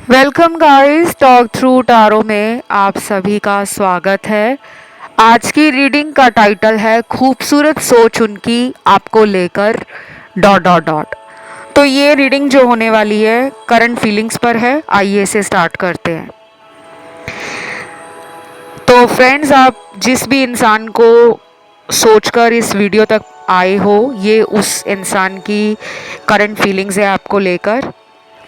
Welcome guys, Talk Through Tarot में आप सभी का स्वागत है। आज की रीडिंग का टाइटल है खूबसूरत सोच उनकी आपको लेकर डॉट डॉट डॉट। तो ये रीडिंग जो होने वाली है करंट फीलिंग्स पर है। आइए इसे स्टार्ट करते हैं। तो फ्रेंड्स, आप जिस भी इंसान को सोचकर इस वीडियो तक आए हो, ये उस इंसान की करंट फीलिंग्स है आपको लेकर।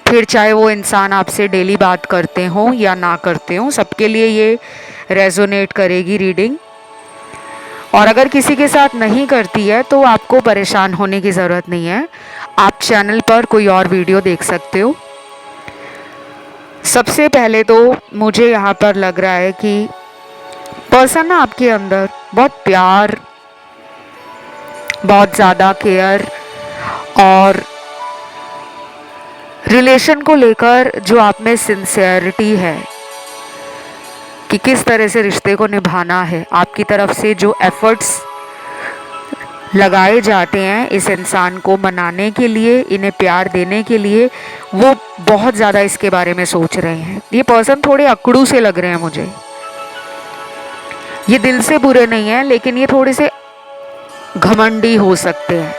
फिर चाहे वो इंसान आपसे डेली बात करते हो या ना करते हो, सबके लिए ये रेजोनेट करेगी रीडिंग। और अगर किसी के साथ नहीं करती है तो आपको परेशान होने की ज़रूरत नहीं है। आप चैनल पर कोई और वीडियो देख सकते हो। सबसे पहले तो मुझे यहाँ पर लग रहा है कि पर्सन ना आपके अंदर बहुत प्यार, बहुत ज़्यादा केयर और रिलेशन को लेकर जो आप में सिंसियरिटी है कि किस तरह से रिश्ते को निभाना है, आपकी तरफ से जो एफर्ट्स लगाए जाते हैं इस इंसान को मनाने के लिए, इन्हें प्यार देने के लिए, वो बहुत ज़्यादा इसके बारे में सोच रहे हैं। ये पर्सन थोड़े अकड़ू से लग रहे हैं मुझे। ये दिल से बुरे नहीं हैं, लेकिन ये थोड़े से घमंडी हो सकते हैं।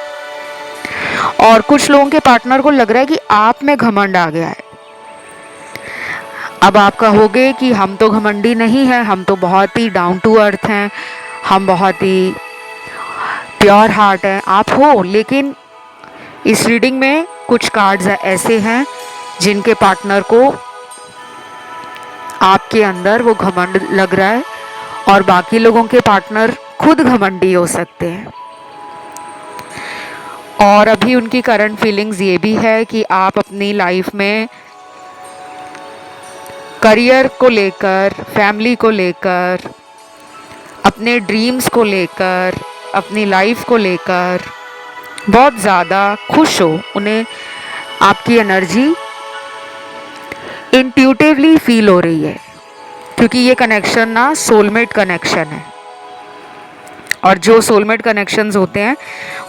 और कुछ लोगों के पार्टनर को लग रहा है कि आप में घमंड आ गया है। अब आप कहोगे कि हम तो घमंडी नहीं हैं, हम तो बहुत ही डाउन टू अर्थ हैं, हम बहुत ही प्योर हार्ट हैं। आप हो, लेकिन इस रीडिंग में कुछ कार्ड्स ऐसे हैं जिनके पार्टनर को आपके अंदर वो घमंड लग रहा है, और बाकी लोगों के पार्टनर खुद घमंडी हो सकते हैं। और अभी उनकी करंट फीलिंग्स ये भी है कि आप अपनी लाइफ में करियर को लेकर, फैमिली को लेकर, अपने ड्रीम्स को लेकर, अपनी लाइफ को लेकर बहुत ज़्यादा खुश हो। उन्हें आपकी एनर्जी इंट्यूटिवली फील हो रही है, क्योंकि ये कनेक्शन ना सोलमेट कनेक्शन है। और जो सोलमेट कनेक्शंस होते हैं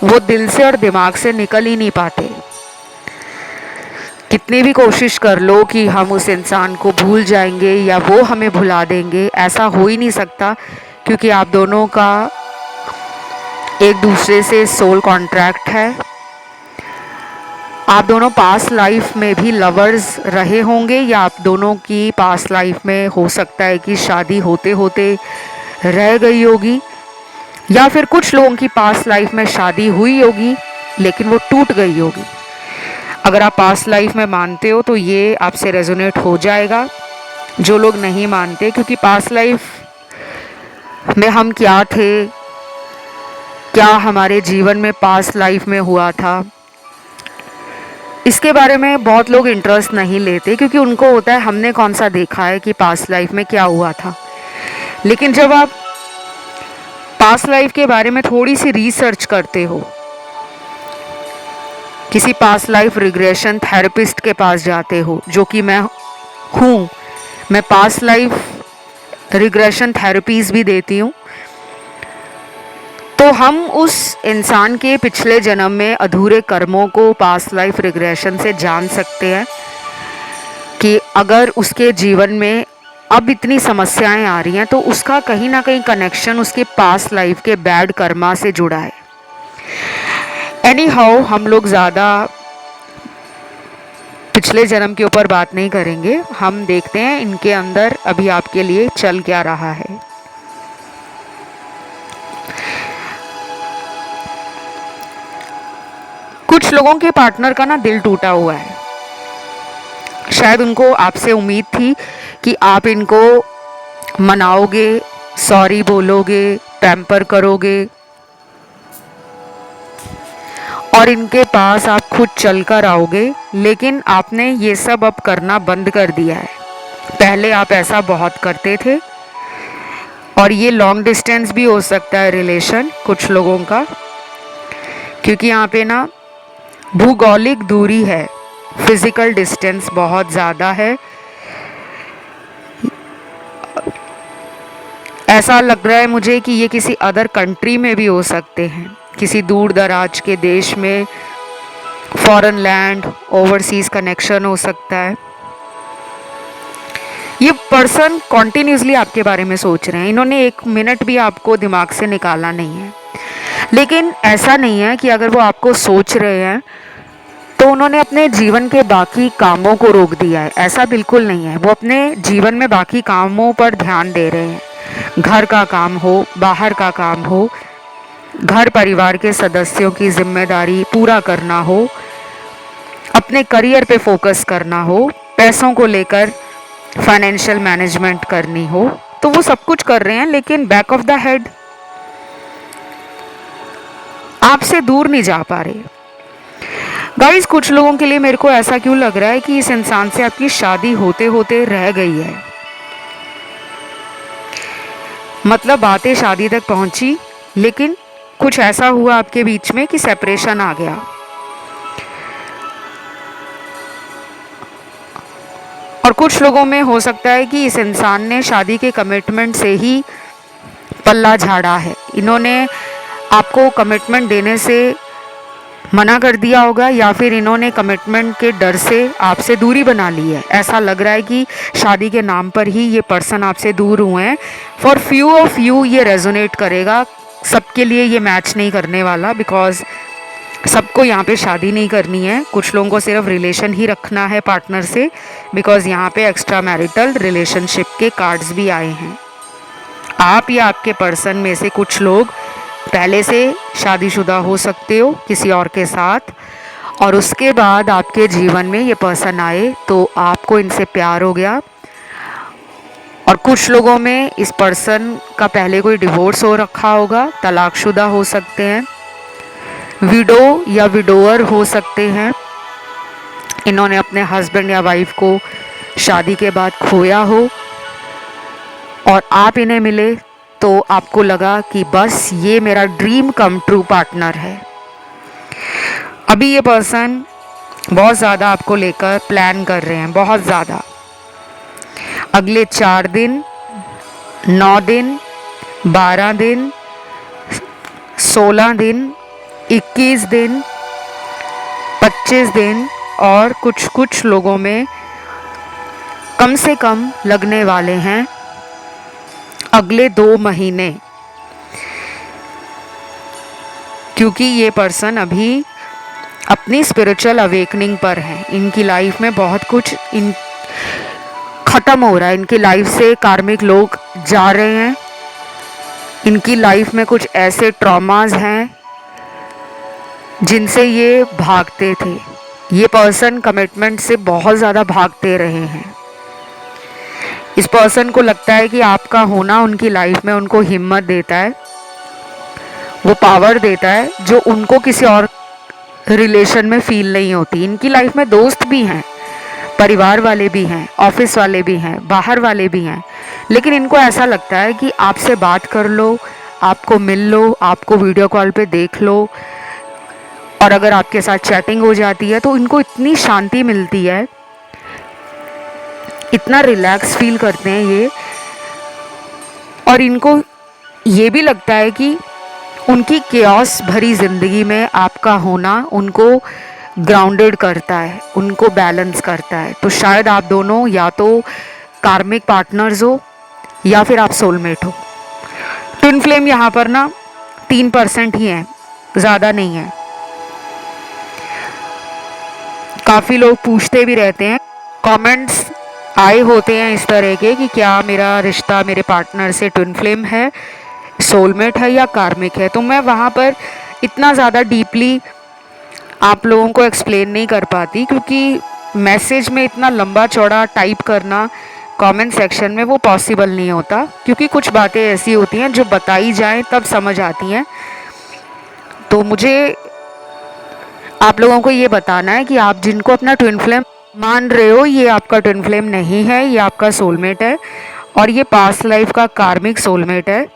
वो दिल से और दिमाग से निकल ही नहीं पाते। कितनी भी कोशिश कर लो कि हम उस इंसान को भूल जाएंगे या वो हमें भुला देंगे, ऐसा हो ही नहीं सकता, क्योंकि आप दोनों का एक दूसरे से सोल कॉन्ट्रैक्ट है। आप दोनों पास्ट लाइफ में भी लवर्स रहे होंगे, या आप दोनों की पास्ट लाइफ में हो सकता है कि शादी होते होते रह गई होगी, या फिर कुछ लोगों की पास्ट लाइफ में शादी हुई होगी लेकिन वो टूट गई होगी। अगर आप पास्ट लाइफ में मानते हो तो ये आपसे रेजोनेट हो जाएगा। जो लोग नहीं मानते, क्योंकि पास्ट लाइफ में हम क्या थे, क्या हमारे जीवन में पास्ट लाइफ में हुआ था, इसके बारे में बहुत लोग इंटरेस्ट नहीं लेते, क्योंकि उनको होता है हमने कौन सा देखा है कि पास्ट लाइफ में क्या हुआ था। लेकिन जब आप पास्ट लाइफ के बारे में थोड़ी सी रिसर्च करते हो, किसी पास्ट लाइफ रिग्रेशन थेरेपिस्ट के पास जाते हो, जो कि मैं हूँ, मैं पास्ट लाइफ रिग्रेशन थेरेपीज भी देती हूँ, तो हम उस इंसान के पिछले जन्म में अधूरे कर्मों को पास्ट लाइफ रिग्रेशन से जान सकते हैं कि अगर उसके जीवन में अब इतनी समस्याएं आ रही हैं तो उसका कहीं ना कहीं कनेक्शन उसके पास्ट लाइफ के बैड कर्मा से जुड़ा है। एनी हाउ, हम लोग ज़्यादा पिछले जन्म के ऊपर बात नहीं करेंगे। हम देखते हैं इनके अंदर अभी आपके लिए चल क्या रहा है। कुछ लोगों के पार्टनर का ना दिल टूटा हुआ है। शायद उनको आपसे उम्मीद थी कि आप इनको मनाओगे, सॉरी बोलोगे, पैम्पर करोगे, और इनके पास आप खुद चलकर आओगे, लेकिन आपने ये सब अब करना बंद कर दिया है। पहले आप ऐसा बहुत करते थे। और ये लॉन्ग डिस्टेंस भी हो सकता है रिलेशन कुछ लोगों का, क्योंकि यहाँ पे ना भूगोलिक दूरी है, फिजिकल डिस्टेंस बहुत ज़्यादा है। ऐसा लग रहा है मुझे कि ये किसी अदर कंट्री में भी हो सकते हैं, किसी दूर दराज के देश में, फॉरेन लैंड, ओवरसीज़ कनेक्शन हो सकता है। ये पर्सन कॉन्टिन्यूसली आपके बारे में सोच रहे हैं, इन्होंने एक मिनट भी आपको दिमाग से निकाला नहीं है। लेकिन ऐसा नहीं है कि अगर वो आपको सोच रहे हैं तो उन्होंने अपने जीवन के बाकी कामों को रोक दिया है, ऐसा बिल्कुल नहीं है। वो अपने जीवन में बाकी कामों पर ध्यान दे रहे हैं। घर का काम हो, बाहर का काम हो, घर परिवार के सदस्यों की जिम्मेदारी पूरा करना हो, अपने करियर पे फोकस करना हो, पैसों को लेकर फाइनेंशियल मैनेजमेंट करनी हो, तो वो सब कुछ कर रहे हैं। लेकिन बैक ऑफ द हेड आपसे दूर नहीं जा पा रहे। गाइस, कुछ लोगों के लिए मेरे को ऐसा क्यों लग रहा है कि इस इंसान से आपकी शादी होते होते रह गई है। मतलब बातें शादी तक पहुंची, लेकिन कुछ ऐसा हुआ आपके बीच में कि सेपरेशन आ गया। और कुछ लोगों में हो सकता है कि इस इंसान ने शादी के कमिटमेंट से ही पल्ला झाड़ा है। इन्होंने आपको कमिटमेंट देने से मना कर दिया होगा, या फिर इन्होंने कमिटमेंट के डर से आपसे दूरी बना ली है। ऐसा लग रहा है कि शादी के नाम पर ही ये पर्सन आपसे दूर हुए हैं। फॉर फ्यू ऑफ यू ये रेजोनेट करेगा, सबके लिए ये मैच नहीं करने वाला, बिकॉज सबको यहाँ पे शादी नहीं करनी है। कुछ लोगों को सिर्फ रिलेशन ही रखना है पार्टनर से, बिकॉज यहाँ पे एक्स्ट्रा मैरिटल रिलेशनशिप के कार्ड्स भी आए हैं। आप या आपके पर्सन में से कुछ लोग पहले से शादीशुदा हो सकते हो किसी और के साथ, और उसके बाद आपके जीवन में ये पर्सन आए तो आपको इनसे प्यार हो गया। और कुछ लोगों में इस पर्सन का पहले कोई डिवोर्स हो रखा होगा, तलाकशुदा हो सकते हैं, विडो या विडोअर हो सकते हैं। इन्होंने अपने हस्बैंड या वाइफ को शादी के बाद खोया हो और आप इन्हें मिले तो आपको लगा कि बस ये मेरा ड्रीम कम ट्रू पार्टनर है। अभी ये पर्सन बहुत ज़्यादा आपको लेकर प्लान कर रहे हैं, बहुत ज़्यादा। अगले 4 दिन, 9 दिन, 12 दिन, 16 दिन, 21 दिन, 25 दिन, और कुछ लोगों में कम से कम लगने वाले हैं अगले 2 महीने, क्योंकि ये पर्सन अभी अपनी स्पिरिचुअल अवेकनिंग पर है। इनकी लाइफ में बहुत कुछ ख़त्म हो रहा है। इनकी लाइफ से कार्मिक लोग जा रहे हैं। इनकी लाइफ में कुछ ऐसे ट्रॉमास हैं जिनसे ये भागते थे। ये पर्सन कमिटमेंट से बहुत ज़्यादा भागते रहे हैं। इस पर्सन को लगता है कि आपका होना उनकी लाइफ में उनको हिम्मत देता है, वो पावर देता है जो उनको किसी और रिलेशन में फील नहीं होती। इनकी लाइफ में दोस्त भी हैं, परिवार वाले भी हैं, ऑफिस वाले भी हैं, बाहर वाले भी हैं, लेकिन इनको ऐसा लगता है कि आपसे बात कर लो, आपको मिल लो, आपको वीडियो कॉल पे देख लो, और अगर आपके साथ चैटिंग हो जाती है तो इनको इतनी शांति मिलती है, इतना रिलैक्स फील करते हैं ये। और इनको ये भी लगता है कि उनकी केओस भरी ज़िंदगी में आपका होना उनको ग्राउंडेड करता है, उनको बैलेंस करता है। तो शायद आप दोनों या तो कार्मिक पार्टनर्स हो या फिर आप सोलमेट हो। ट्विन फ्लेम यहाँ पर ना 3% ही है, ज़्यादा नहीं है। काफ़ी लोग पूछते भी रहते हैं, कमेंट्स आए होते हैं इस तरह के कि क्या मेरा रिश्ता मेरे पार्टनर से ट्विन फ्लेम है, सोलमेट है या कार्मिक है। तो मैं वहाँ पर इतना ज़्यादा डीपली आप लोगों को एक्सप्लेन नहीं कर पाती, क्योंकि मैसेज में इतना लंबा चौड़ा टाइप करना कमेंट सेक्शन में वो पॉसिबल नहीं होता, क्योंकि कुछ बातें ऐसी होती हैं जो बताई जाएं तब समझ आती हैं। तो मुझे आप लोगों को ये बताना है कि आप जिनको अपना ट्विन फ्लेम मान रहे हो, ये आपका ट्विन फ्लेम नहीं है, ये आपका सोलमेट है, और ये पास्ट लाइफ का कार्मिक सोलमेट है,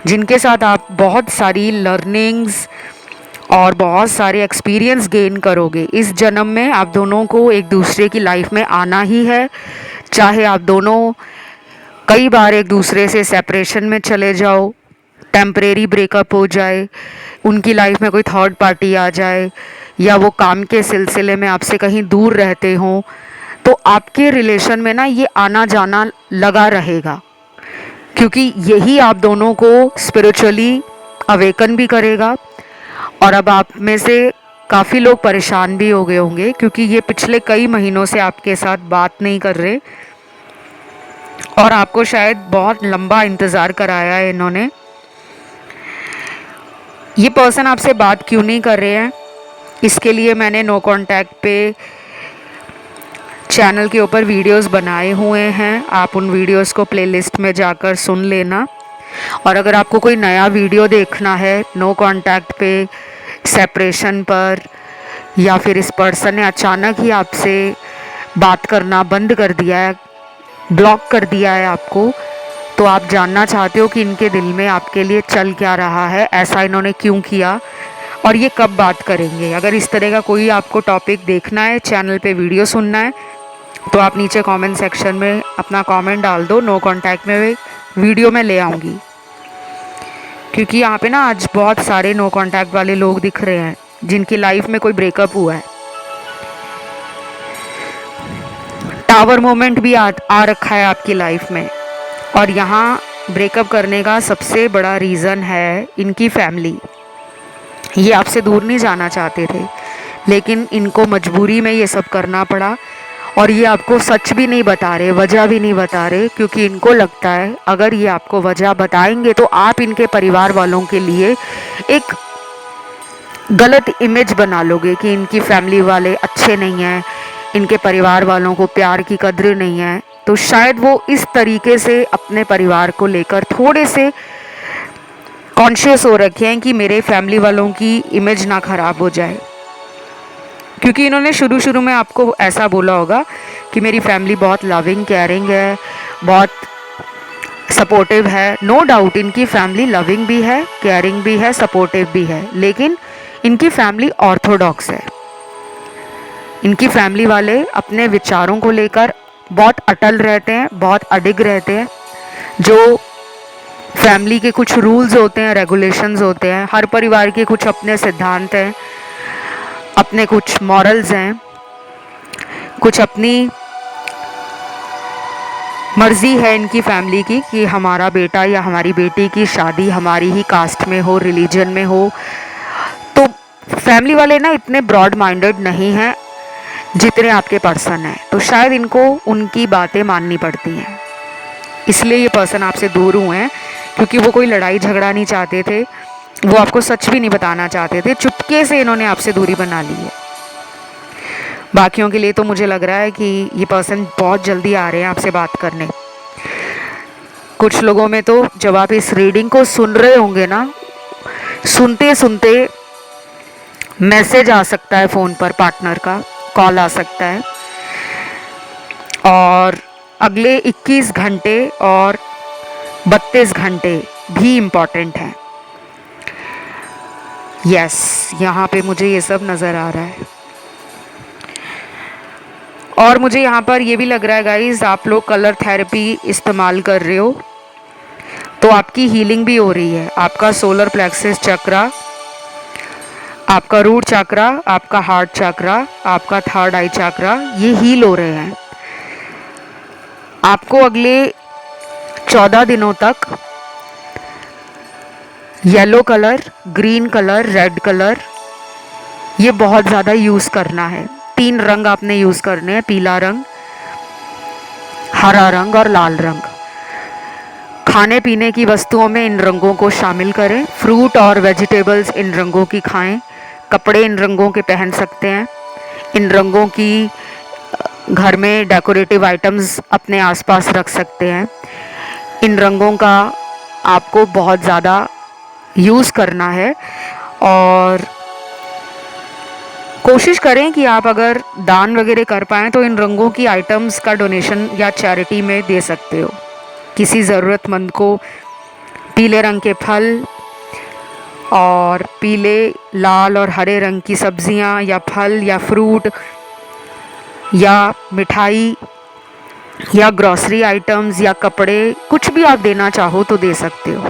जिनके साथ आप बहुत सारी लर्निंग्स और बहुत सारे एक्सपीरियंस गेन करोगे। इस जन्म में आप दोनों को एक दूसरे की लाइफ में आना ही है, चाहे आप दोनों कई बार एक दूसरे से सेपरेशन में चले जाओ, टेम्परेरी ब्रेकअप हो जाए, उनकी लाइफ में कोई थर्ड पार्टी आ जाए, या वो काम के सिलसिले में आपसे कहीं दूर रहते हों, तो आपके रिलेशन में ना ये आना जाना लगा रहेगा, क्योंकि यही आप दोनों को स्पिरिचुअली अवेकन भी करेगा। और अब आप में से काफ़ी लोग परेशान भी हो गए होंगे, क्योंकि ये पिछले कई महीनों से आपके साथ बात नहीं कर रहे और आपको शायद बहुत लंबा इंतज़ार कराया है इन्होंने। ये पर्सन आपसे बात क्यों नहीं कर रहे हैं, इसके लिए मैंने नो कांटेक्ट पे चैनल के ऊपर वीडियोस बनाए हुए हैं, आप उन वीडियोस को प्लेलिस्ट में जाकर सुन लेना। और अगर आपको कोई नया वीडियो देखना है नो कांटेक्ट पे सेपरेशन पर, या फिर इस पर्सन ने अचानक ही आपसे बात करना बंद कर दिया है, ब्लॉक कर दिया है आपको, तो आप जानना चाहते हो कि इनके दिल में आपके लिए चल क्या रहा है, ऐसा इन्होंने क्यों किया और ये कब बात करेंगे। अगर इस तरह का कोई आपको टॉपिक देखना है, चैनल पे वीडियो सुनना है, तो आप नीचे कमेंट सेक्शन में अपना कमेंट डाल दो, नो कांटेक्ट में वीडियो में ले आऊँगी। क्योंकि यहाँ पे ना आज बहुत सारे नो कांटेक्ट वाले लोग दिख रहे हैं जिनकी लाइफ में कोई ब्रेकअप हुआ है। टावर मोमेंट भी आ रखा है आपकी लाइफ में, और यहाँ ब्रेकअप करने का सबसे बड़ा रीज़न है इनकी फैमिली। ये आपसे दूर नहीं जाना चाहते थे, लेकिन इनको मजबूरी में ये सब करना पड़ा। और ये आपको सच भी नहीं बता रहे, वजह भी नहीं बता रहे, क्योंकि इनको लगता है अगर ये आपको वजह बताएंगे तो आप इनके परिवार वालों के लिए एक गलत इमेज बना लोगे कि इनकी फैमिली वाले अच्छे नहीं हैं, इनके परिवार वालों को प्यार की कद्र नहीं है। तो शायद वो इस तरीके से अपने परिवार को लेकर थोड़े से कॉन्शियस हो रखे हैं कि मेरे फैमिली वालों की इमेज ना ख़राब हो जाए। क्योंकि इन्होंने शुरू में आपको ऐसा बोला होगा कि मेरी फैमिली बहुत लविंग केयरिंग है, बहुत सपोर्टिव है। नो डाउट इनकी फैमिली लविंग भी है, केयरिंग भी है, सपोर्टिव भी है, लेकिन इनकी फैमिली ऑर्थोडॉक्स है। इनकी फैमिली वाले अपने विचारों को लेकर बहुत अटल रहते हैं, बहुत अडिग रहते हैं। जो फैमिली के कुछ रूल्स होते हैं, रेगुलेशंस होते हैं, हर परिवार के कुछ अपने सिद्धांत हैं, अपने कुछ मॉरल्स हैं, कुछ अपनी मर्जी है इनकी फैमिली की कि हमारा बेटा या हमारी बेटी की शादी हमारी ही कास्ट में हो, रिलीजन में हो। तो फैमिली वाले ना इतने ब्रॉड माइंडेड नहीं हैं जितने आपके पर्सन हैं, तो शायद इनको उनकी बातें माननी पड़ती हैं। इसलिए ये पर्सन आपसे दूर हुए हैं, क्योंकि वो कोई लड़ाई झगड़ा नहीं चाहते थे, वो आपको सच भी नहीं बताना चाहते थे, चुपके से इन्होंने आपसे दूरी बना ली है। बाकियों के लिए तो मुझे लग रहा है कि ये पर्सन बहुत जल्दी आ रहे हैं आपसे बात करने। कुछ लोगों में तो जब आप इस रीडिंग को सुन रहे होंगे ना, सुनते सुनते मैसेज आ सकता है फ़ोन पर, पार्टनर का कॉल आ सकता है, और अगले 21 घंटे और 32 घंटे भी इम्पॉर्टेंट हैं। यस, यहाँ पे मुझे ये सब नज़र आ रहा है। और मुझे यहाँ पर ये भी लग रहा है गाइस, आप लोग कलर थेरेपी इस्तेमाल कर रहे हो, तो आपकी हीलिंग भी हो रही है। आपका सोलर प्लेक्सस चक्रा, आपका रूट चक्रा, आपका हार्ट चक्रा, आपका थर्ड आई चक्रा, ये हील हो रहे हैं। आपको अगले 14 दिनों तक yellow colour, green colour, red colour, ये बहुत ज़्यादा यूज़ करना है। 3 रंग आपने यूज़ करने हैं, पीला रंग, हरा रंग और लाल रंग। खाने पीने की वस्तुओं में इन रंगों को शामिल करें। फ्रूट और वेजिटेबल्स इन रंगों की खाएं। कपड़े इन रंगों के पहन सकते हैं। इन रंगों की घर में डेकोरेटिव आइटम्स अपने आसपास रख सकते हैं। इन रंगों का आपको बहुत ज़्यादा यूज़ करना है, और कोशिश करें कि आप अगर दान वगैरह कर पाएँ तो इन रंगों की आइटम्स का डोनेशन या चैरिटी में दे सकते हो किसी ज़रूरतमंद को। पीले रंग के फल और पीले, लाल और हरे रंग की सब्जियां या फल या फ्रूट या मिठाई या ग्रॉसरी आइटम्स या कपड़े, कुछ भी आप देना चाहो तो दे सकते हो,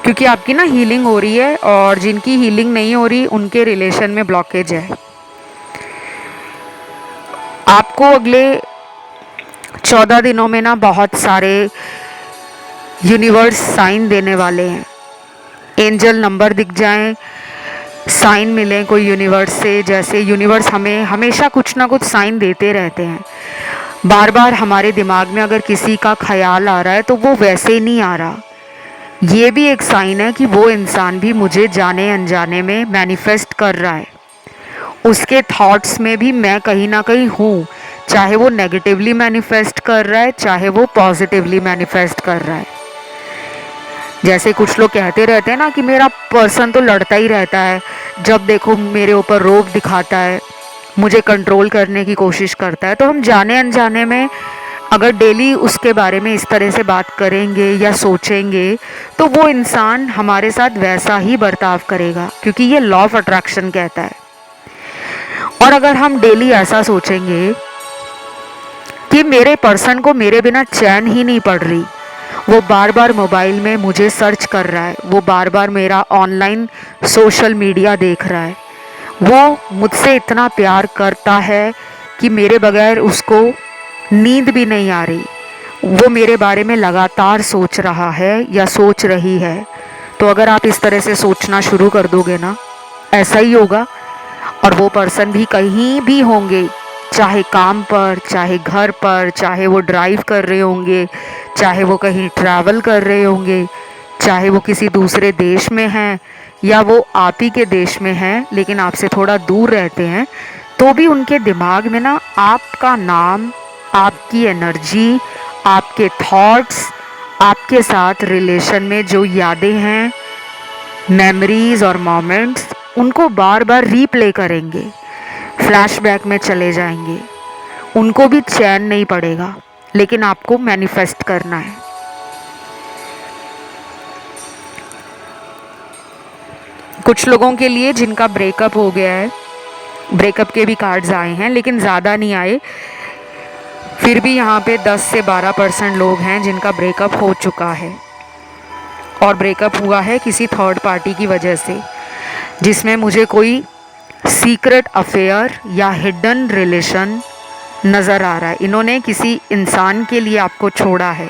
क्योंकि आपकी ना हीलिंग हो रही है, और जिनकी हीलिंग नहीं हो रही उनके रिलेशन में ब्लॉकेज है। आपको अगले 14 दिनों में ना बहुत सारे यूनिवर्स साइन देने वाले हैं। एंजल नंबर दिख जाएं, साइन मिलें कोई यूनिवर्स से। जैसे यूनिवर्स हमें हमेशा कुछ ना कुछ साइन देते रहते हैं। बार बार हमारे दिमाग में अगर किसी का ख्याल आ रहा है तो वो वैसे नहीं आ रहा, ये भी एक साइन है कि वो इंसान भी मुझे जाने अनजाने में मैनिफेस्ट कर रहा है। उसके थॉट्स में भी मैं कहीं ना कहीं हूँ, चाहे वो नेगेटिवली मैनिफेस्ट कर रहा है चाहे वो पॉजिटिवली मैनिफेस्ट कर रहा है। जैसे कुछ लोग कहते रहते हैं ना कि मेरा पर्सन तो लड़ता ही रहता है, जब देखो मेरे ऊपर रोब दिखाता है, मुझे कंट्रोल करने की कोशिश करता है। तो हम जाने अनजाने में अगर डेली उसके बारे में इस तरह से बात करेंगे या सोचेंगे तो वो इंसान हमारे साथ वैसा ही बर्ताव करेगा, क्योंकि ये लॉ ऑफ अट्रैक्शन कहता है। और अगर हम डेली ऐसा सोचेंगे कि मेरे पर्सन को मेरे बिना चैन ही नहीं पड़ रही, वो बार बार मोबाइल में मुझे सर्च कर रहा है, वो बार बार मेरा ऑनलाइन सोशल मीडिया देख रहा है, वो मुझसे इतना प्यार करता है कि मेरे बगैर उसको नींद भी नहीं आ रही, वो मेरे बारे में लगातार सोच रहा है या सोच रही है। तो अगर आप इस तरह से सोचना शुरू कर दोगे ना, ऐसा ही होगा। और वो पर्सन भी कहीं भी होंगे, चाहे काम पर, चाहे घर पर, चाहे वो ड्राइव कर रहे होंगे, चाहे वो कहीं ट्रैवल कर रहे होंगे, चाहे वो किसी दूसरे देश में हैं या वो आप ही के देश में हैं लेकिन आपसे थोड़ा दूर रहते हैं, तो भी उनके दिमाग में ना आपका नाम, आपकी एनर्जी, आपके थॉट्स, आपके साथ रिलेशन में जो यादें हैं, मेमोरीज और मोमेंट्स, उनको बार बार रीप्ले करेंगे, फ्लैशबैक में चले जाएंगे। उनको भी चैन नहीं पड़ेगा, लेकिन आपको मैनिफेस्ट करना है। कुछ लोगों के लिए जिनका ब्रेकअप हो गया है, ब्रेकअप के भी कार्ड्स आए हैं लेकिन ज़्यादा नहीं आए, फिर भी यहाँ पे 10 से 12% लोग हैं जिनका ब्रेकअप हो चुका है। और ब्रेकअप हुआ है किसी थर्ड पार्टी की वजह से, जिसमें मुझे कोई सीक्रेट अफेयर या हिडन रिलेशन नज़र आ रहा है। इन्होंने किसी इंसान के लिए आपको छोड़ा है,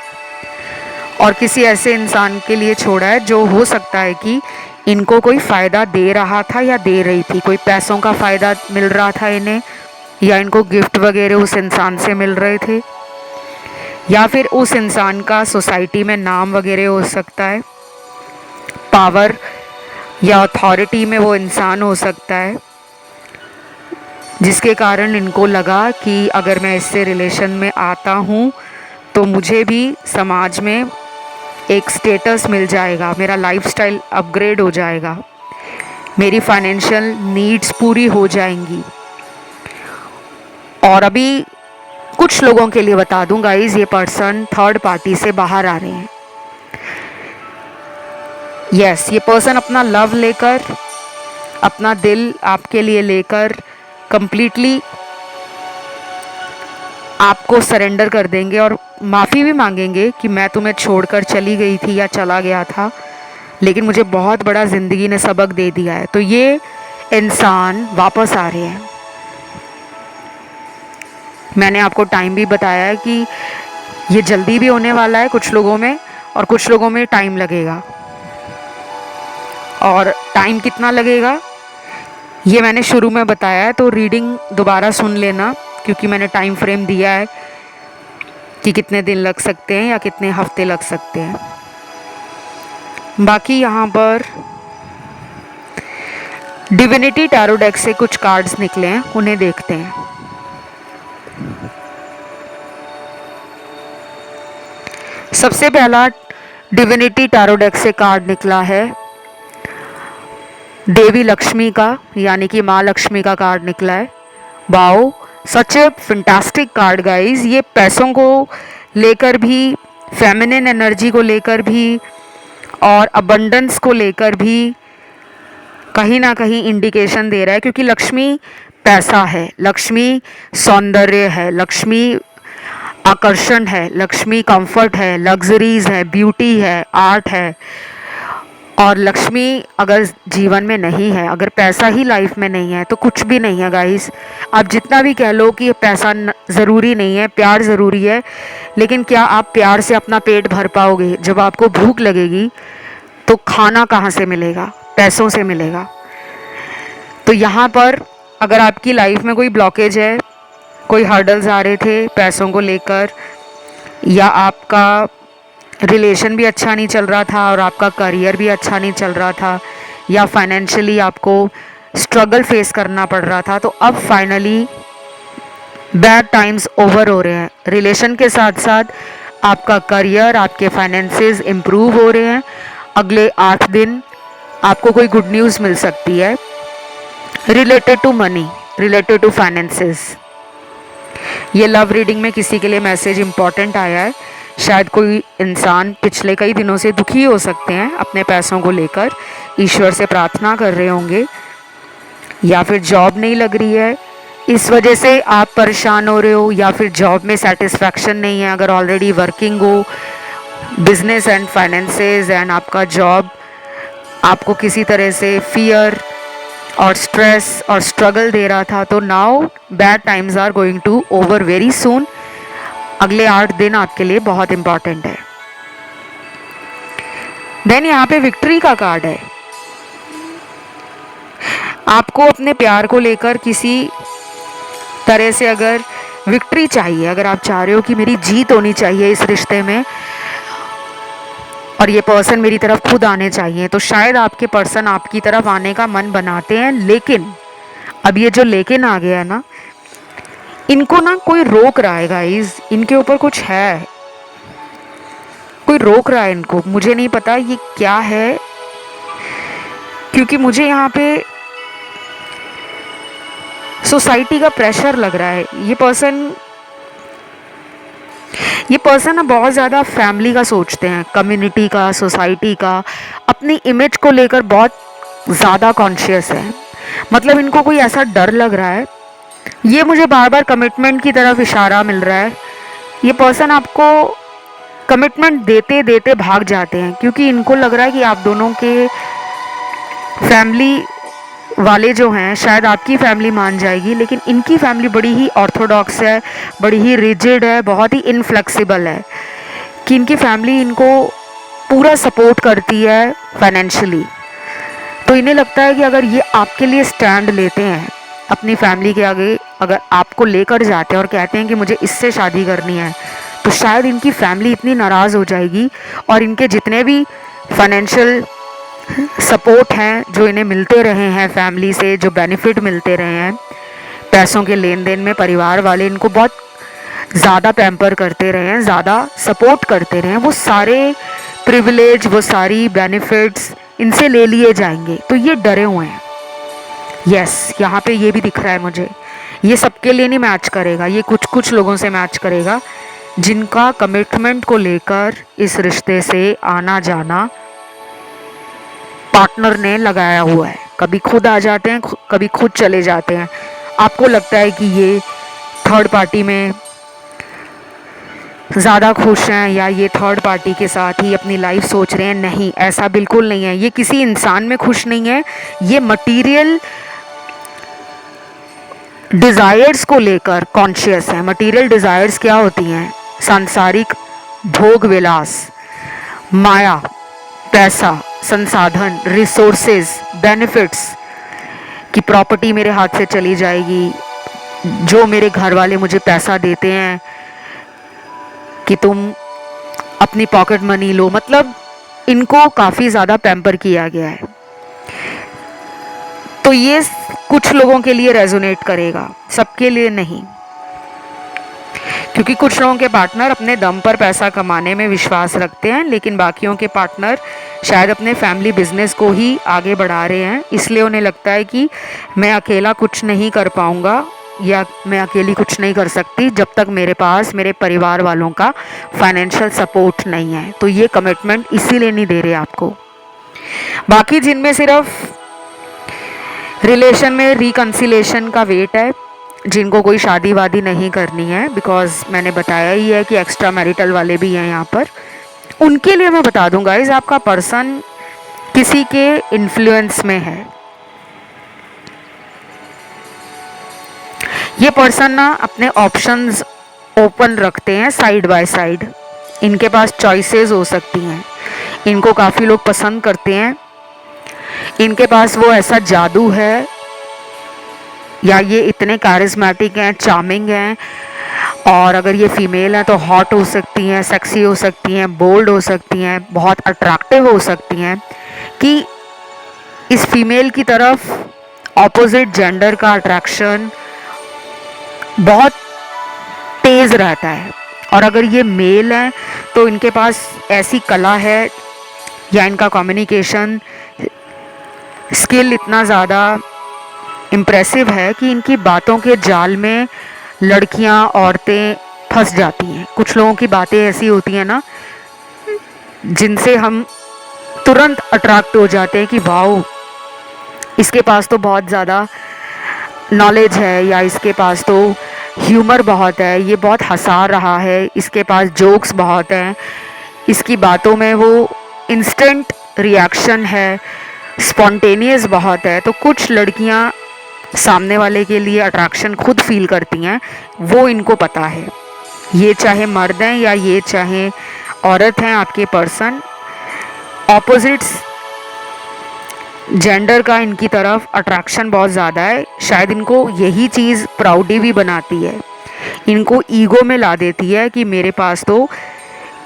और किसी ऐसे इंसान के लिए छोड़ा है जो हो सकता है कि इनको कोई फ़ायदा दे रहा था या दे रही थी, कोई पैसों का फ़ायदा मिल रहा था इन्हें, या इनको गिफ्ट वगैरह उस इंसान से मिल रहे थे, या फिर उस इंसान का सोसाइटी में नाम वगैरह हो सकता है, पावर या अथॉरिटी में वो इंसान हो सकता है, जिसके कारण इनको लगा कि अगर मैं इससे रिलेशन में आता हूँ तो मुझे भी समाज में एक स्टेटस मिल जाएगा, मेरा लाइफस्टाइल अपग्रेड हो जाएगा, मेरी फाइनेंशियल नीड्स पूरी हो जाएंगी। और अभी कुछ लोगों के लिए बता दूं गाइस, ये पर्सन थर्ड पार्टी से बाहर आ रहे हैं। यस, ये पर्सन अपना लव लेकर, अपना दिल आपके लिए लेकर कंप्लीटली आपको सरेंडर कर देंगे और माफ़ी भी मांगेंगे कि मैं तुम्हें छोड़कर चली गई थी या चला गया था, लेकिन मुझे बहुत बड़ा ज़िंदगी ने सबक दे दिया है। तो ये इंसान वापस आ रहे हैं। मैंने आपको टाइम भी बताया है कि ये जल्दी भी होने वाला है कुछ लोगों में, और कुछ लोगों में टाइम लगेगा। और टाइम कितना लगेगा ये मैंने शुरू में बताया है, तो रीडिंग दोबारा सुन लेना, क्योंकि मैंने टाइम फ्रेम दिया है कि कितने दिन लग सकते हैं या कितने हफ्ते लग सकते हैं। बाकी यहाँ पर डिविनिटी टैरो डेक से कुछ कार्ड्स निकले हैं, उन्हें देखते हैं। सबसे पहला डिविनिटी टैरो डेक से कार्ड निकला है देवी लक्ष्मी का, यानी कि माँ लक्ष्मी का कार्ड निकला है। वाओ, सच ए फैंटास्टिक कार्ड गाइस। ये पैसों को लेकर भी, फेमिनिन एनर्जी को लेकर भी और अबंडेंस को लेकर भी कहीं ना कहीं इंडिकेशन दे रहा है, क्योंकि लक्ष्मी पैसा है, लक्ष्मी सौंदर्य है, लक्ष्मी आकर्षण है, लक्ष्मी कंफर्ट है, लग्जरीज है, ब्यूटी है, आर्ट है, और लक्ष्मी अगर जीवन में नहीं है, अगर पैसा ही लाइफ में नहीं है, तो कुछ भी नहीं है गाइस। आप जितना भी कह लो कि पैसा ज़रूरी नहीं है, प्यार ज़रूरी है, लेकिन क्या आप प्यार से अपना पेट भर पाओगे? जब आपको भूख लगेगी तो खाना कहाँ से मिलेगा? पैसों से मिलेगा। तो यहाँ पर अगर आपकी लाइफ में कोई ब्लॉकेज है, कोई हर्डल्स आ रहे थे पैसों को लेकर, या आपका रिलेशन भी अच्छा नहीं चल रहा था और आपका करियर भी अच्छा नहीं चल रहा था, या फाइनेंशियली आपको स्ट्रगल फेस करना पड़ रहा था, तो अब फाइनली बैड टाइम्स ओवर हो रहे हैं। रिलेशन के साथ साथ आपका करियर, आपके फाइनेंसेस इम्प्रूव हो रहे हैं। अगले 8 दिन आपको कोई गुड न्यूज़ मिल सकती है related to money, related to finances. ये लव रीडिंग में किसी के लिए मैसेज इम्पॉर्टेंट आया है। शायद कोई इंसान पिछले कई दिनों से दुखी हो सकते हैं अपने पैसों को लेकर, ईश्वर से प्रार्थना कर रहे होंगे, या फिर जॉब नहीं लग रही है इस वजह से आप परेशान हो रहे हो, या फिर जॉब में सेटिस्फैक्शन नहीं है अगर ऑलरेडी वर्किंग हो, बिजनेस एंड फाइनेंसेस एंड आपका जॉब आपको किसी तरह से फियर और स्ट्रेस और स्ट्रगल दे रहा था, तो now bad times are going to over very soon. अगले 8 दिन आपके लिए बहुत इंपॉर्टेंट है। देन यहाँ पे विक्ट्री का कार्ड है। आपको अपने प्यार को लेकर किसी तरह से अगर विक्ट्री चाहिए, अगर आप चाह रहे हो कि मेरी जीत होनी चाहिए इस रिश्ते में और ये पर्सन मेरी तरफ खुद आने चाहिए, तो शायद आपके पर्सन आपकी तरफ आने का मन बनाते हैं, लेकिन अब ये जो लेकिन आ गया है ना, इनको ना कोई रोक रहा है गाइस, इनके ऊपर कुछ है, कोई रोक रहा है इनको। मुझे नहीं पता ये क्या है, क्योंकि मुझे यहाँ पे सोसाइटी का प्रेशर लग रहा है। ये पर्सन ना बहुत ज़्यादा फैमिली का सोचते हैं, कम्युनिटी का, सोसाइटी का, अपनी इमेज को लेकर बहुत ज़्यादा कॉन्शियस है। मतलब इनको कोई ऐसा डर लग रहा है, ये मुझे बार बार कमिटमेंट की तरफ इशारा मिल रहा है। ये पर्सन आपको कमिटमेंट देते देते भाग जाते हैं, क्योंकि इनको लग रहा है कि आप दोनों के फैमिली वाले जो हैं, शायद आपकी फैमिली मान जाएगी, लेकिन इनकी फैमिली बड़ी ही ऑर्थोडॉक्स है, बड़ी ही रिजिड है, बहुत ही इनफ्लेक्सिबल है, कि इनकी फैमिली इनको पूरा सपोर्ट करती है फाइनेंशियली। तो इन्हें लगता है कि अगर ये आपके लिए स्टैंड लेते हैं, अपनी फैमिली के आगे अगर आपको लेकर जाते हैं और कहते हैं कि मुझे इससे शादी करनी है, तो शायद इनकी फैमिली इतनी नाराज़ हो जाएगी और इनके जितने भी फाइनेंशियल सपोर्ट हैं जो इन्हें मिलते रहे हैं फैमिली से, जो बेनिफिट मिलते रहे हैं पैसों के लेन देन में, परिवार वाले इनको बहुत ज़्यादा पैम्पर करते रहे हैं, ज़्यादा सपोर्ट करते रहे हैं, वो सारे प्रिविलेज, वो सारी बेनिफिट्स इनसे ले लिए जाएंगे। तो ये डरे हुए हैं। यस, यहाँ पे ये भी दिख रहा है मुझे। ये सबके लिए नहीं मैच करेगा, ये कुछ कुछ लोगों से मैच करेगा जिनका कमिटमेंट को लेकर इस रिश्ते से आना जाना पार्टनर ने लगाया हुआ है। कभी खुद आ जाते हैं, कभी खुद चले जाते हैं। आपको लगता है कि ये थर्ड पार्टी में ज़्यादा खुश हैं या ये थर्ड पार्टी के साथ ही अपनी लाइफ सोच रहे हैं। नहीं, ऐसा बिल्कुल नहीं है। ये किसी इंसान में खुश नहीं है, ये मटीरियल डिज़ायर्स को लेकर कॉन्शियस है। मटीरियल डिज़ायर्स क्या होती हैं? सांसारिक भोग विलास, माया, पैसा, संसाधन, रिसोर्सेज, बेनिफिट्स, कि प्रॉपर्टी मेरे हाथ से चली जाएगी, जो मेरे घर वाले मुझे पैसा देते हैं कि तुम अपनी पॉकेट मनी लो। मतलब इनको काफ़ी ज़्यादा पैम्पर किया गया है। तो ये कुछ लोगों के लिए रेजोनेट करेगा, सबके लिए नहीं, क्योंकि कुछ लोगों के पार्टनर अपने दम पर पैसा कमाने में विश्वास रखते हैं, लेकिन बाकियों के पार्टनर शायद अपने फैमिली बिजनेस को ही आगे बढ़ा रहे हैं। इसलिए उन्हें लगता है कि मैं अकेला कुछ नहीं कर पाऊंगा या मैं अकेली कुछ नहीं कर सकती जब तक मेरे पास मेरे परिवार वालों का फाइनेंशियल सपोर्ट नहीं है। तो ये कमिटमेंट इसीलिए नहीं दे रहे आपको। बाकी जिनमें सिर्फ रिलेशन में रिकन्सिलेशन का वेट है, जिनको कोई शादी वादी नहीं करनी है, बिकॉज मैंने बताया ही है कि एक्स्ट्रा मैरिटल वाले भी हैं यहाँ पर, उनके लिए मैं बता दूँ गाइज, आपका पर्सन किसी के इन्फ्लुएंस में है। ये पर्सन ना अपने ऑप्शंस ओपन रखते हैं साइड बाय साइड। इनके पास चॉइसेस हो सकती हैं। इनको काफ़ी लोग पसंद करते हैं। इनके पास वो ऐसा जादू है, या ये इतने कारिज्मेटिक हैं, चार्मिंग हैं, और अगर ये फीमेल है तो हॉट हो सकती हैं, सेक्सी हो सकती हैं, बोल्ड हो सकती हैं, बहुत अट्रैक्टिव हो सकती हैं, कि इस फीमेल की तरफ ऑपोजिट जेंडर का अट्रैक्शन बहुत तेज़ रहता है। और अगर ये मेल है तो इनके पास ऐसी कला है या इनका कम्युनिकेशन स्किल इतना ज़्यादा इम्प्रेसिव है कि इनकी बातों के जाल में लड़कियां, औरतें फंस जाती हैं। कुछ लोगों की बातें ऐसी होती हैं ना, जिनसे हम तुरंत अट्रैक्ट हो जाते हैं कि वाओ, इसके पास तो बहुत ज़्यादा नॉलेज है, या इसके पास तो ह्यूमर बहुत है, ये बहुत हंसा रहा है, इसके पास जोक्स बहुत हैं, इसकी बातों में वो इंस्टेंट रिएक्शन है, स्पॉन्टेनियस बहुत है। तो कुछ लड़कियां सामने वाले के लिए अट्रैक्शन खुद फील करती हैं, वो इनको पता है। ये चाहे मर्द हैं या ये चाहे औरत हैं, आपके पर्सन ऑपोजिट्स जेंडर का इनकी तरफ अट्रैक्शन बहुत ज़्यादा है। शायद इनको यही चीज़ प्राउडी भी बनाती है, इनको ईगो में ला देती है कि मेरे पास तो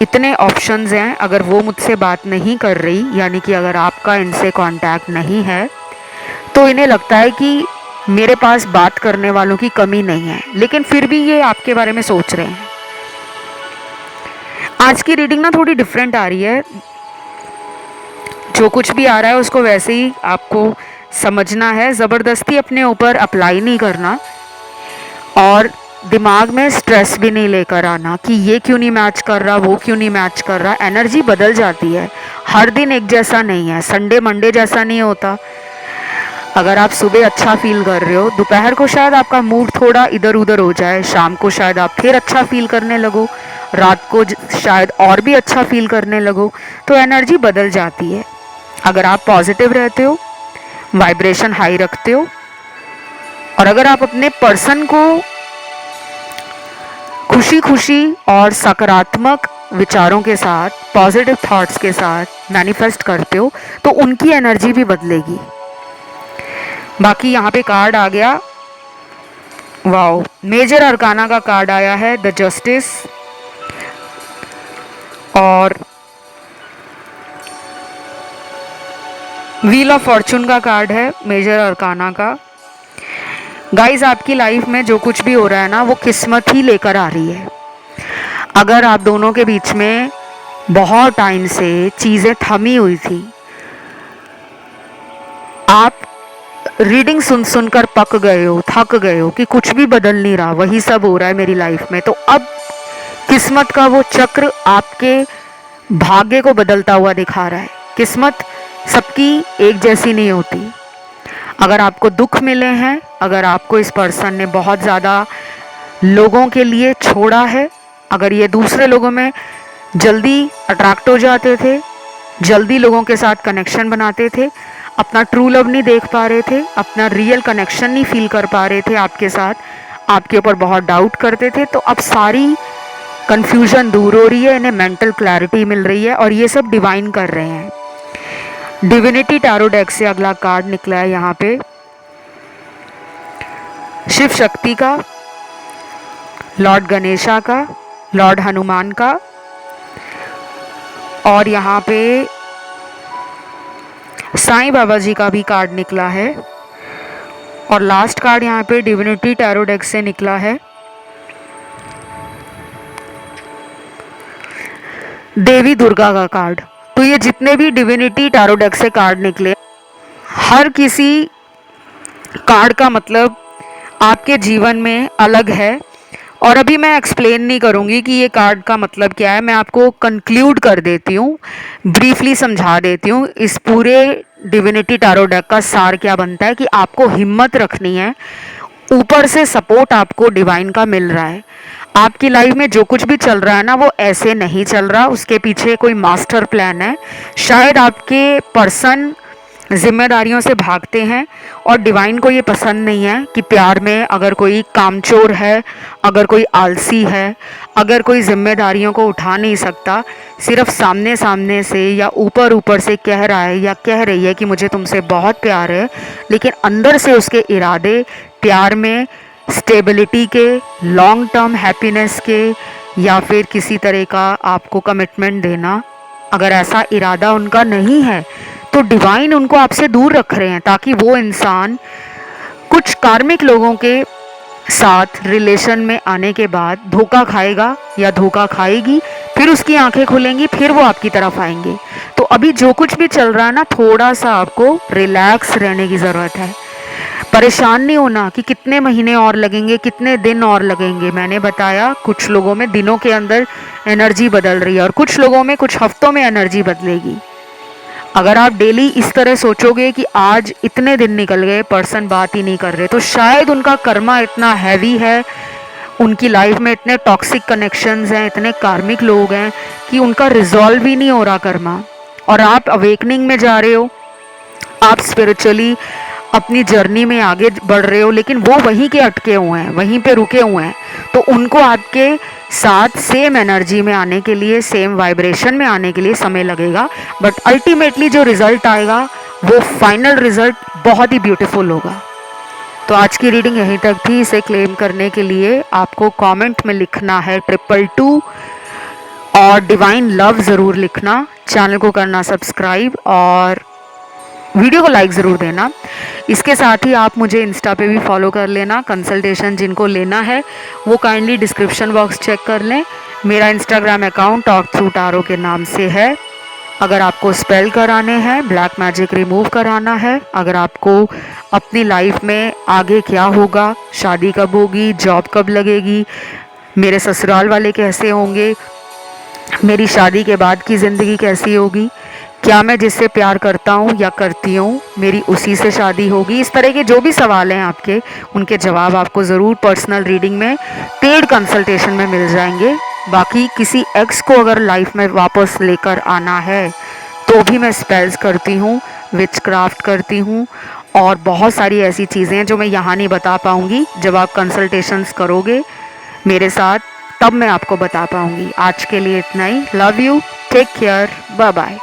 इतने ऑप्शंस हैं। अगर वो मुझसे बात नहीं कर रही, यानी कि अगर आपका इनसे कांटेक्ट नहीं है, तो इन्हें लगता है कि मेरे पास बात करने वालों की कमी नहीं है, लेकिन फिर भी ये आपके बारे में सोच रहे हैं। आज की रीडिंग ना थोड़ी डिफरेंट आ रही है। जो कुछ भी आ रहा है उसको वैसे ही आपको समझना है, ज़बरदस्ती अपने ऊपर अप्लाई नहीं करना, और दिमाग में स्ट्रेस भी नहीं लेकर आना कि ये क्यों नहीं मैच कर रहा, वो क्यों नहीं मैच कर रहा। एनर्जी बदल जाती है, हर दिन एक जैसा नहीं है, संडे मंडे जैसा नहीं होता। अगर आप सुबह अच्छा फील कर रहे हो, दोपहर को शायद आपका मूड थोड़ा इधर उधर हो जाए, शाम को शायद आप फिर अच्छा फील करने लगो, रात को शायद और भी अच्छा फील करने लगो। तो एनर्जी बदल जाती है। अगर आप पॉजिटिव रहते हो, वाइब्रेशन हाई रखते हो, और अगर आप अपने पर्सन को खुशी खुशी और सकारात्मक विचारों के साथ, पॉजिटिव थॉट्स के साथ मैनिफेस्ट करते हो, तो उनकी एनर्जी भी बदलेगी। बाकी यहाँ पे कार्ड आ गया, वाओ, मेजर अरकाना का कार्ड आया है, द जस्टिस, और व्हील ऑफ फॉर्चून का कार्ड है मेजर अरकाना का। गाइस, आपकी लाइफ में जो कुछ भी हो रहा है ना, वो किस्मत ही लेकर आ रही है। अगर आप दोनों के बीच में बहुत टाइम से चीज़ें थमी हुई थी, आप रीडिंग सुन सुनकर पक गए हो, थक गए हो कि कुछ भी बदल नहीं रहा, वही सब हो रहा है मेरी लाइफ में, तो अब किस्मत का वो चक्र आपके भाग्य को बदलता हुआ दिखा रहा है। किस्मत सबकी एक जैसी नहीं होती। अगर आपको दुख मिले हैं, अगर आपको इस पर्सन ने बहुत ज़्यादा लोगों के लिए छोड़ा है, अगर ये दूसरे लोगों में जल्दी अट्रैक्ट हो जाते थे, जल्दी लोगों के साथ कनेक्शन बनाते थे, अपना ट्रू लव नहीं देख पा रहे थे, अपना रियल कनेक्शन नहीं फील कर पा रहे थे आपके साथ, आपके ऊपर बहुत डाउट करते थे, तो अब सारी कन्फ्यूजन दूर हो रही है, इन्हें मेंटल क्लैरिटी मिल रही है, और ये सब डिवाइन कर रहे हैं। डिविनिटी टैरो डेक से अगला कार्ड निकला है यहाँ पे, शिव शक्ति का, लॉर्ड गणेशा का, लॉर्ड हनुमान का, और यहाँ पे साईं बाबा जी का भी कार्ड निकला है, और लास्ट कार्ड यहाँ पे डिविनिटी टैरो डेक से निकला है देवी दुर्गा का कार्ड। तो ये जितने भी डिविनिटी टैरो डेक से कार्ड निकले, हर किसी कार्ड का मतलब आपके जीवन में अलग है, और अभी मैं एक्सप्लेन नहीं करूँगी कि ये कार्ड का मतलब क्या है। मैं आपको कंक्लूड कर देती हूँ, ब्रीफली समझा देती हूँ इस पूरे डिविनिटी टैरो डेक का सार क्या बनता है, कि आपको हिम्मत रखनी है ऊपर से सपोर्ट आपको डिवाइन का मिल रहा है। आपकी लाइफ में जो कुछ भी चल रहा है ना, वो ऐसे नहीं चल रहा, उसके पीछे कोई मास्टर प्लान है। शायद आपके पर्सन जिम्मेदारियों से भागते हैं और डिवाइन को ये पसंद नहीं है कि प्यार में अगर कोई कामचोर है, अगर कोई आलसी है, अगर कोई जिम्मेदारियों को उठा नहीं सकता, सिर्फ सामने सामने से या ऊपर ऊपर से कह रहा है या कह रही है कि मुझे तुमसे बहुत प्यार है, लेकिन अंदर से उसके इरादे प्यार में स्टेबिलिटी के, लॉन्ग टर्म हैप्पीनेस के, या फिर किसी तरह का आपको कमिटमेंट देना, अगर ऐसा इरादा उनका नहीं है तो डिवाइन उनको आपसे दूर रख रहे हैं, ताकि वो इंसान कुछ कार्मिक लोगों के साथ रिलेशन में आने के बाद धोखा खाएगा या धोखा खाएगी, फिर उसकी आंखें खुलेंगी, फिर वो आपकी तरफ आएंगे। तो अभी जो कुछ भी चल रहा है ना, थोड़ा सा आपको रिलैक्स रहने की ज़रूरत है। परेशान नहीं होना कि कितने महीने और लगेंगे, कितने दिन और लगेंगे। मैंने बताया कुछ लोगों में दिनों के अंदर एनर्जी बदल रही है और कुछ लोगों में कुछ हफ्तों में एनर्जी बदलेगी। अगर आप डेली इस तरह सोचोगे कि आज इतने दिन निकल गए, पर्सन बात ही नहीं कर रहे, तो शायद उनका कर्मा इतना हैवी है, उनकी लाइफ में इतने टॉक्सिक कनेक्शंस हैं, इतने कार्मिक लोग हैं कि उनका रिजॉल्व ही नहीं हो रहा कर्मा। और आप अवेकनिंग में जा रहे हो, आप स्पिरिचुअली अपनी जर्नी में आगे बढ़ रहे हो, लेकिन वो वहीं के अटके हुए हैं, वहीं पे रुके हुए हैं। तो उनको आपके साथ सेम एनर्जी में आने के लिए, सेम वाइब्रेशन में आने के लिए समय लगेगा, बट अल्टीमेटली जो रिजल्ट आएगा वो फाइनल रिजल्ट बहुत ही ब्यूटीफुल होगा। तो आज की रीडिंग यहीं तक थी। इसे क्लेम करने के लिए आपको कमेंट में लिखना है 222 और डिवाइन लव ज़रूर लिखना, चैनल को करना सब्सक्राइब और वीडियो को लाइक ज़रूर देना। इसके साथ ही आप मुझे इंस्टा पे भी फॉलो कर लेना। कंसल्टेशन जिनको लेना है वो काइंडली डिस्क्रिप्शन बॉक्स चेक कर लें। मेरा Instagram account Talk Through Tarot के नाम से है। अगर आपको स्पेल कराने हैं, ब्लैक मैजिक रिमूव कराना है, अगर आपको अपनी लाइफ में आगे क्या होगा, शादी कब होगी, जॉब कब लगेगी, मेरे ससुराल वाले कैसे होंगे, मेरी शादी के बाद की ज़िंदगी कैसी होगी, क्या मैं जिससे प्यार करता हूँ या करती हूँ मेरी उसी से शादी होगी, इस तरह के जो भी सवाल हैं आपके, उनके जवाब आपको ज़रूर पर्सनल रीडिंग में, पेड कंसल्टेशन में मिल जाएंगे। बाकी किसी एक्स को अगर लाइफ में वापस लेकर आना है तो भी मैं स्पेल्स करती हूँ, विचक्राफ्ट करती हूँ और बहुत सारी ऐसी चीज़ें हैं जो मैं यहाँ नहीं बता पाऊँगी। जब आप कंसल्टेशंस करोगे मेरे साथ तब मैं आपको बता पाऊँगी। आज के लिए इतना ही। Love you, take care, bye bye.